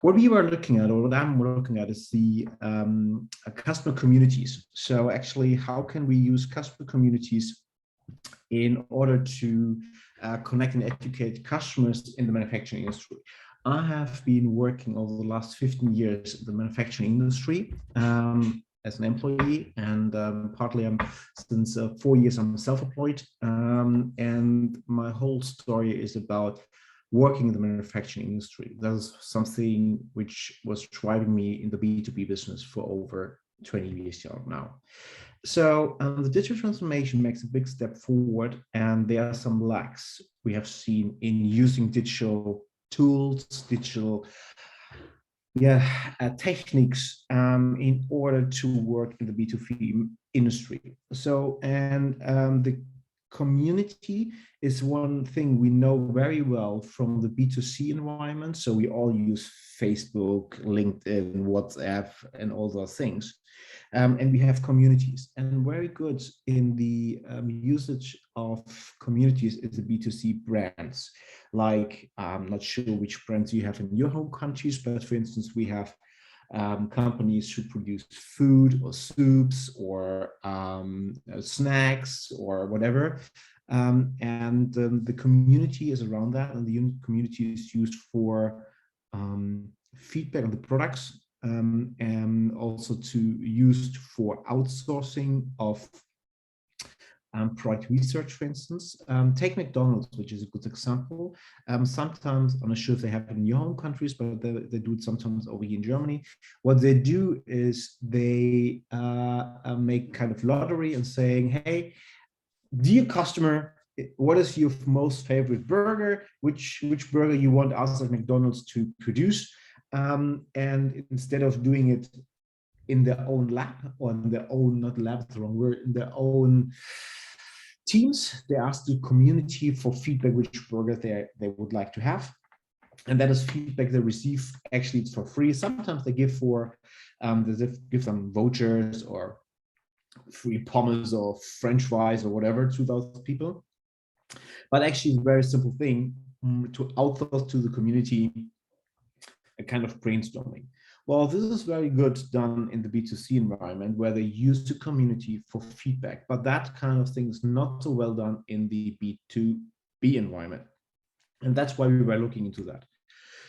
What we were looking at, or what I'm looking at, is the customer communities. So actually, how can we use customer communities in order to connect and educate customers in the manufacturing industry? I have been working over the last 15 years in the manufacturing industry as an employee, and partly since 4 years I'm self-employed, and my whole story is about working in the manufacturing industry. That is something which was driving me in the B2B business for over 20 years now. So the digital transformation makes a big step forward, and there are some lacks we have seen in using digital tools, digital techniques in order to work in the B2B industry. So, and the community is one thing we know very well from the B2C environment. So we all use Facebook, LinkedIn, WhatsApp, and all those things. And we have communities, and very good in the usage of communities is the B2C brands. Like, I'm not sure which brands you have in your home countries, but for instance, we have companies who produce food or soups or snacks or whatever. And the community is around that, and the community is used for feedback on the products, and also used for outsourcing of product research, for instance. Take McDonald's, which is a good example. Sometimes, I'm not sure if they have it in your home countries, but they do it sometimes over here in Germany. What they do is they make kind of lottery and saying, hey, dear customer, what is your most favorite burger? Which burger you want us at McDonald's to produce? And instead of doing it in their own lab, or in their own, not lab, the wrong word, in their own teams, they ask the community for feedback which burger they would like to have. And that is feedback they receive. Actually, it's for free. Sometimes they give they give them vouchers or free pommes or French fries or whatever to those people. But actually, it's a very simple thing to outsource to the community a kind of brainstorming. Well, this is very good done in the B2C environment where they use the community for feedback, but that kind of thing is not so well done in the B2B environment. And that's why we were looking into that.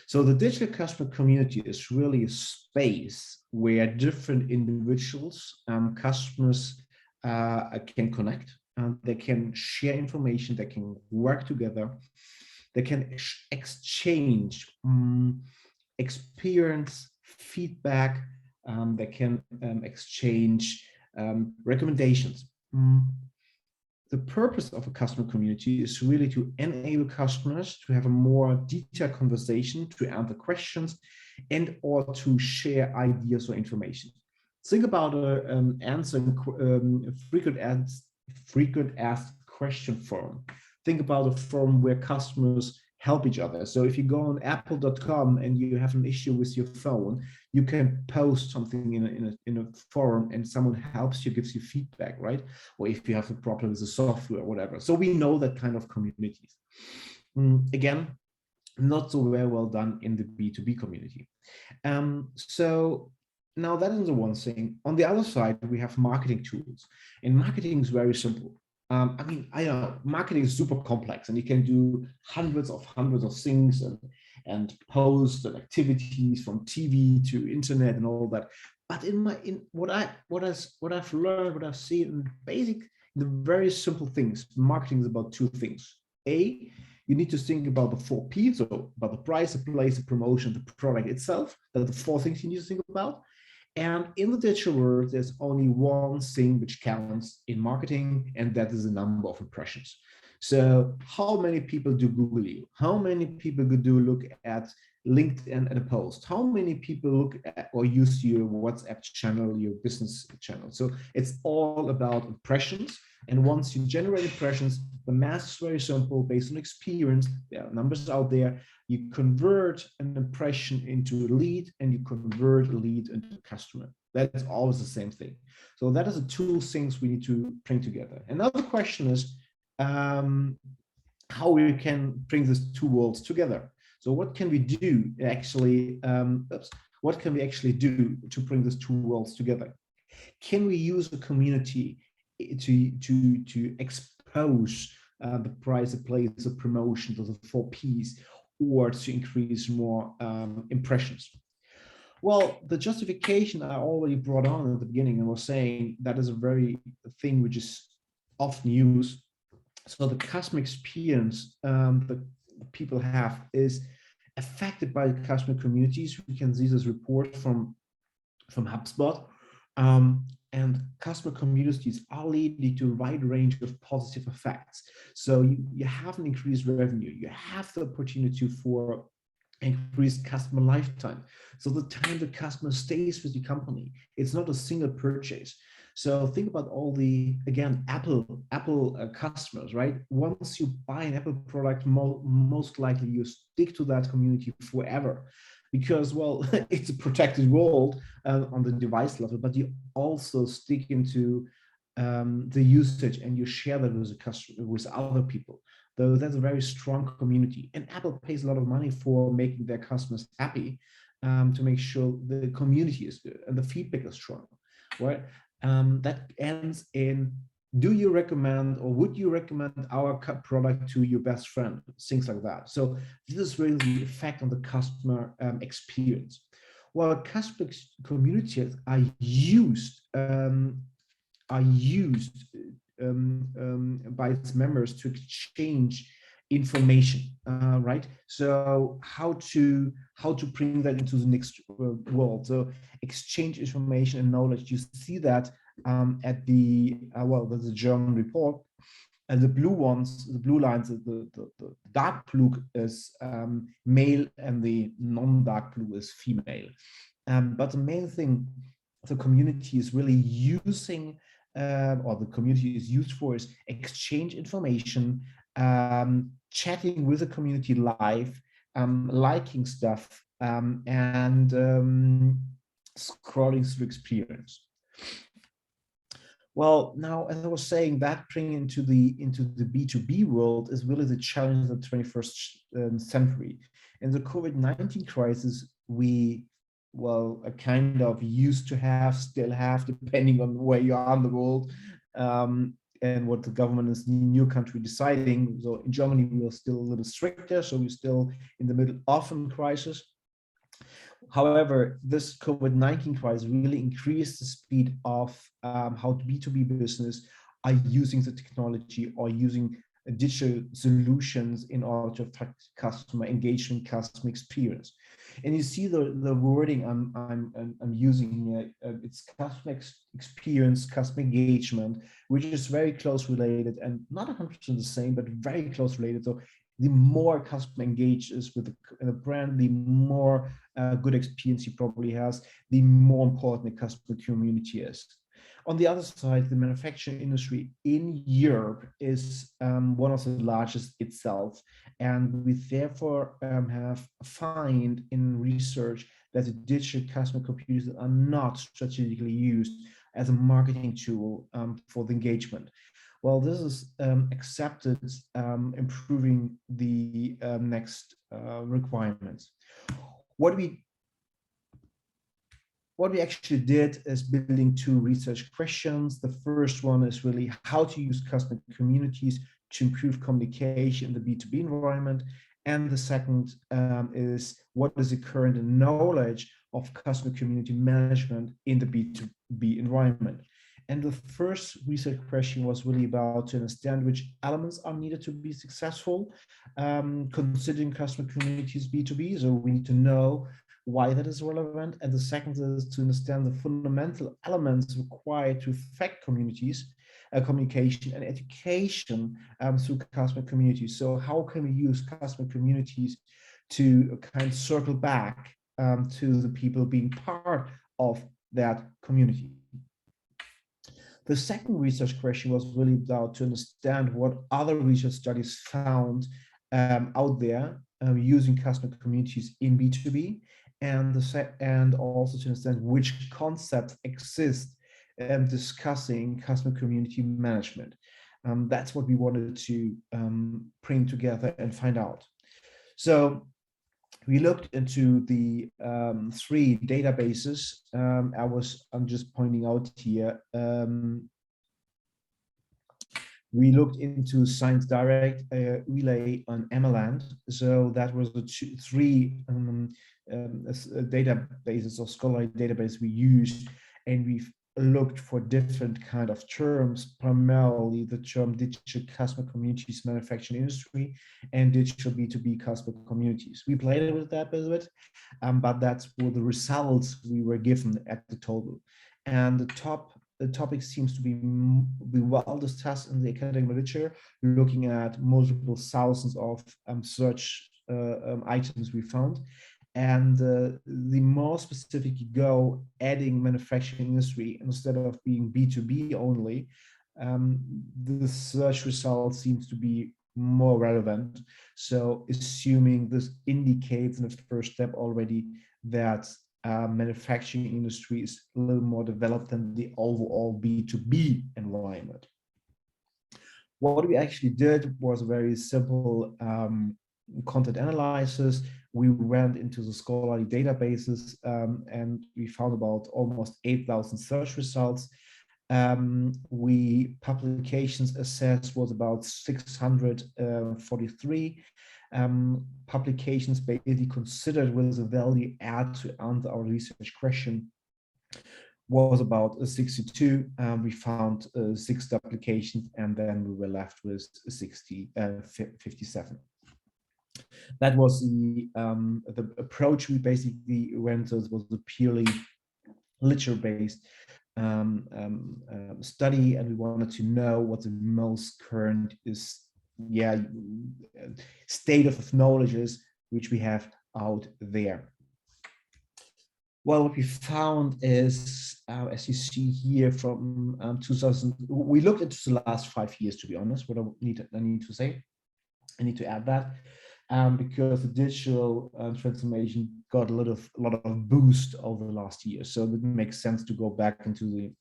So the digital customer community is really a space where different individuals, customers can connect, and they can share information, they can work together, they can exchange experience, feedback, they can exchange recommendations. The purpose of a customer community is really to enable customers to have a more detailed conversation, to answer questions, and or to share ideas or information. Think about answering frequent asked question forum. Think about a forum where customers help each other. So if you go on apple.com and you have an issue with your phone, you can post something in a forum and someone helps you, gives you feedback, right? Or if you have a problem with the software or whatever. So we know that kind of communities. Again, not so very well done in the B2B community. So now that is the one thing. On the other side, we have marketing tools. And marketing is very simple. I mean, I know marketing is super complex, and you can do hundreds of things and posts and activities from TV to internet and all that. But what I've learned, what I've seen, the very simple things. Marketing is about two things. A, you need to think about the 4 P's, so about the price, the place, the promotion, the product itself. Those are the 4 things you need to think about. And in the digital world, there's only one thing which counts in marketing, and that is the number of impressions. So how many people do Google you? How many people do look at LinkedIn at a post? How many people look at or use your WhatsApp channel, your business channel? So it's all about impressions. And once you generate impressions, the math is very simple, based on experience. There are numbers out there. You convert an impression into a lead, and you convert a lead into a customer. That's always the same thing. So that is the 2 things we need to bring together. Another question is how we can bring these 2 worlds together. So what can we do actually, what can we actually do to bring these two worlds together? Can we use a community to expose the price of plays of promotions of the 4Ps, or to increase more impressions? Well, the justification I already brought on at the beginning and was saying that is a very thing which is often used. So the customer experience that people have is affected by the customer communities. We can see this report from HubSpot. And customer communities are leading to a wide range of positive effects. So you have an increased revenue, you have the opportunity for increased customer lifetime. So the time the customer stays with the company, it's not a single purchase. So think about all the, again, Apple customers, right? Once you buy an Apple product, most likely you stick to that community forever, because, well, it's a protected world on the device level, but you also stick into the usage, and you share that with the customer, with other people. Though that's a very strong community, and Apple pays a lot of money for making their customers happy, to make sure the community is good and the feedback is strong, right? That ends in, do you recommend, or would you recommend our product to your best friend? Things like that. So this is really the effect on the customer experience. Well, customer communities are used by its members to exchange information, right? So how to bring that into the next world? So exchange information and knowledge. You see that at the well, there's a German report, and the blue ones, the blue lines, the dark blue is male, and the non-dark blue is female. But the main thing the community is really using, or the community is used for, is exchange information, chatting with the community live, liking stuff, and scrolling through experience. Well, now, as I was saying, that bringing into the B2B world is really the challenge of the 21st century. In the COVID-19 crisis, we, well, are kind of used to have, still have, depending on where you are in the world, and what the government is in your country deciding. So in Germany, we are still a little stricter, so we're still in the middle of a crisis. However, this COVID-19 crisis really increased the speed of how B2B business are using the technology or using digital solutions in order to affect customer engagement, customer experience. And you see the wording I'm using here. It's customer experience, customer engagement, which is very close related, and not 100% the same, but very close related. So the more customer engages with the brand, the more good experience he probably has, the more important the customer community is. On the other side, the manufacturing industry in Europe is one of the largest itself. And we therefore have found in research that the digital customer computers are not strategically used as a marketing tool for the engagement. Well, this is accepted, improving the next requirements. What we actually did is building two research questions. The first one is really how to use customer communities to improve communication in the B2B environment. And the second is what is the current knowledge of customer community management in the B2B environment. And the first research question was really about to understand which elements are needed to be successful, considering customer communities B2B. So we need to know why that is relevant. And the second is to understand the fundamental elements required to affect communities, communication and education through customer communities. So how can we use customer communities to kind of circle back to the people being part of that community? The second research question was really about to understand what other research studies found out there using customer communities in B2B, and also to understand which concepts exist discussing customer community management. That's what we wanted to bring together and find out. So we looked into the three databases. I'm just pointing out here. We looked into Science Direct, Relay, on MLand. So that was the three databases or scholarly database we used, and we've looked for different kind of terms, primarily the term digital customer communities, manufacturing industry, and digital B2B customer communities. We played with that a bit, but that's were the results we were given at the total. And the topic seems to be well discussed in the academic literature, looking at multiple thousands of search items we found. And the more specific you go, adding manufacturing industry instead of being B2B only, the search result seems to be more relevant. So assuming this indicates in the first step already that manufacturing industry is a little more developed than the overall B2B environment. What we actually did was a very simple content analysis. We went into the scholarly databases and we found about almost 8,000 search results. We publications assessed was about 643. Publications basically considered with a value add to answer our research question was about 62. We found 6 applications, and then we were left with 57. That was the approach we basically went to. Was a purely literature-based study, and we wanted to know what the most current state of knowledge is which we have out there. Well, what we found is, as you see here, from 2000, we looked into the last 5 years, to be honest. What I need to say, I need to add that, because the digital transformation got a lot of boost over the last year. So it makes sense to go back into the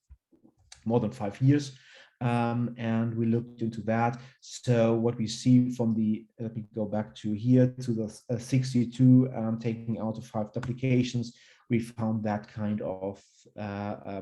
more than 5 years. And we looked into that. So what we see from the, let me go back to here, to the 62, taking out the 5 applications, we found that kind of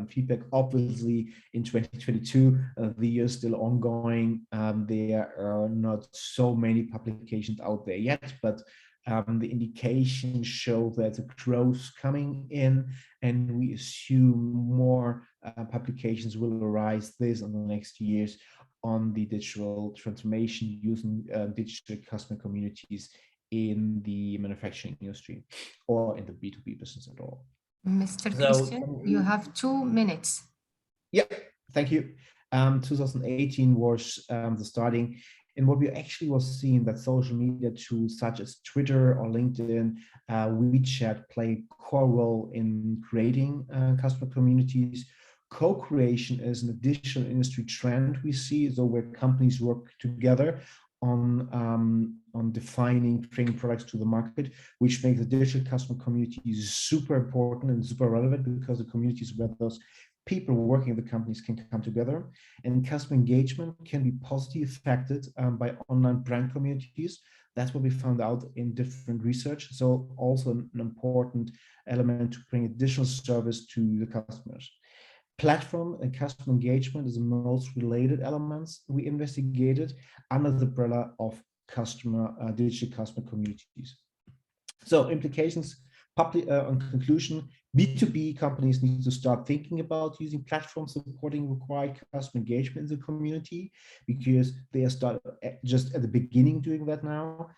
feedback. Obviously, in 2022, the year is still ongoing. There are not so many publications out there yet, but the indications show that the growth coming in, and we assume more publications will arise this in the next years on the digital transformation using digital customer communities in the manufacturing industry or in the B2B business at all. Mr. Christian, you have 2 minutes. Yeah, thank you. 2018 was the starting. And what we actually was seeing that social media tools such as Twitter or LinkedIn, WeChat play a core role in creating customer communities. Co-creation is an additional industry trend we see, so where companies work together on defining, bringing products to the market, which makes the digital customer communities super important and super relevant, because the communities where those people working in the companies can come together, and customer engagement can be positively affected by online brand communities. That's what we found out in different research. So also an important element to bring additional service to the customers. Platform and customer engagement is the most related elements we investigated under the umbrella of digital customer communities. So implications, on conclusion, B2B companies need to start thinking about using platforms supporting required customer engagement in the community, because they are just at the beginning doing that now.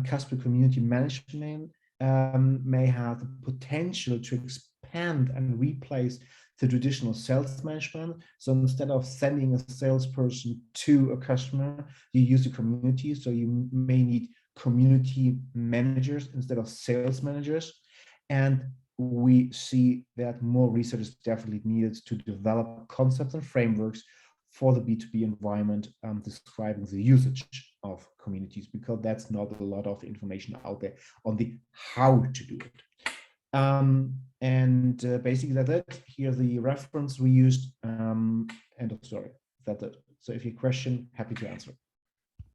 Customer community management may have the potential to expand and replace the traditional sales management. So instead of sending a salesperson to a customer, you use the community. So you may need community managers instead of sales managers. And we see that more research is definitely needed to develop concepts and frameworks for the B2B environment, describing the usage of communities, because that's not a lot of information out there on the how to do it. Basically that's it. Here's the reference we used, end of story. That's it. So if you have a question, happy to answer.